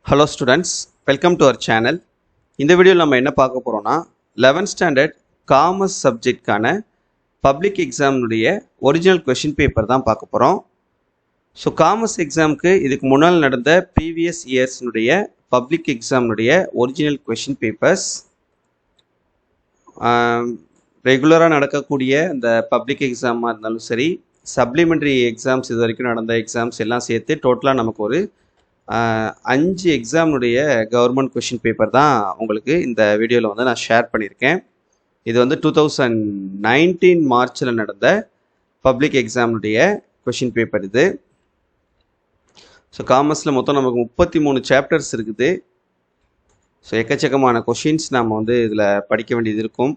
Hello students, welcome to our channel. இந்த வீடியோவில் நம்ம என்ன பார்க்க போறோம்னா 11th standard காமர்ஸ் சப்ஜெக்ட்கான பப்ளிக் எக்ஸாமுடைய ஒரிஜினல் கொஸ்டின் பேப்பர் தான் பார்க்க போகிறோம். ஸோ காமர்ஸ் எக்ஸாமுக்கு இதுக்கு முன்னால் நடந்த ப்ரீவியஸ் இயர்ஸ்னுடைய பப்ளிக் எக்ஸாமுடைய ஒரிஜினல் கொஸ்டின் பேப்பர்ஸ், ரெகுலராக நடக்கக்கூடிய இந்த பப்ளிக் எக்ஸாமாக இருந்தாலும் சரி, சப்ளிமெண்ட்ரி எக்ஸாம்ஸ் இது வரைக்கும் நடந்த எக்ஸாம்ஸ் எல்லாம் சேர்த்து டோட்டலாக நமக்கு ஒரு 5 எக்ஸாமுடைய கவர்மெண்ட் கொஷின் பேப்பர் தான் உங்களுக்கு இந்த வீடியோவில் வந்து நான் ஷேர் பண்ணியிருக்கேன். இது வந்து 2019 மார்ச்சில் நடந்த பப்ளிக் எக்ஸாமுடைய கொஷின் பேப்பர் இது. ஸோ காமர்ஸில் மொத்தம் நமக்கு 33 சாப்டர்ஸ் இருக்குது. ஸோ எக்கச்சக்கமான கொஷின்ஸ் நம்ம வந்து இதில் படிக்க வேண்டியது இருக்கும்.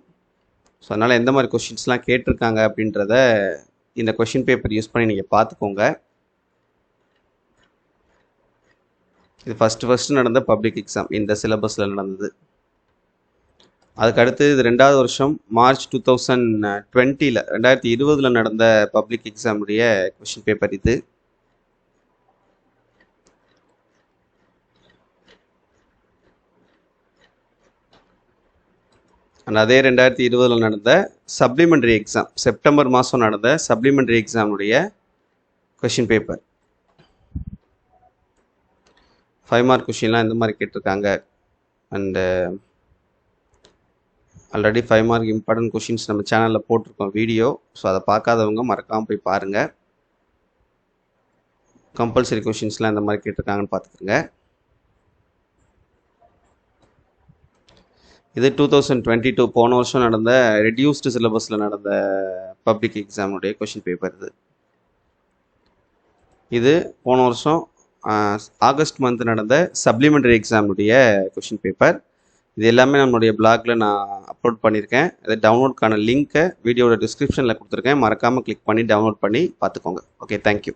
ஸோ அதனால் எந்த மாதிரி கொஷின்ஸ்லாம் கேட்டிருக்காங்க அப்படின்றத இந்த கொஷின் பேப்பர் யூஸ் பண்ணி நீங்கள் பார்த்துக்கோங்க. இது ஃபஸ்ட்டு நடந்த பப்ளிக் எக்ஸாம் இந்த சிலபஸில் நடந்தது. அதுக்கடுத்து இது 2வது வருஷம் மார்ச் 2020 நடந்த பப்ளிக் எக்ஸாமுடைய கொஷின் பேப்பர் இது. அண்ட் அதே 2020 நடந்த சப்ளிமெண்ட்ரி எக்ஸாம், செப்டம்பர் மாதம் நடந்த சப்ளிமெண்ட்ரி எக்ஸாமுடைய கொஷின் பேப்பர். 5 மார்க் கொஷின்லாம் இந்த மாதிரி கேட்டிருக்காங்க. And already 5 mark important questions நம்ம சேனலில் போட்டிருக்கோம் வீடியோ. ஸோ அதை பார்க்காதவங்க மறக்காமல் போய் பாருங்கள். கம்பல்சரி கொஷின்ஸ்லாம் இந்த மாதிரி கேட்டிருக்காங்கன்னு பார்த்துக்குங்க. இது 2022 போன வருஷம் நடந்த ரெடியூஸ்டு சிலபஸில் நடந்த பப்ளிக் எக்ஸாமுடைய கொஷின் பேப்பர் இது. இது போன வருஷம் ஆகஸ்ட் மந்த் நடந்த சப்ளிமெண்ட்ரி எக்ஸாமுடைய கொஷின் பேப்பர். இது எல்லாமே நம்மளுடைய பிளாக்ல நான் அப்லோட் பண்ணியிருக்கேன். அதை டவுன்லோட்கான லிங்க்கை வீடியோட டிஸ்கிரிப்ஷனில் கொடுத்துருக்கேன். மறக்காமல் கிளிக் பண்ணி டவுன்லோட் பண்ணி பார்த்துக்கோங்க. Okay, thank you.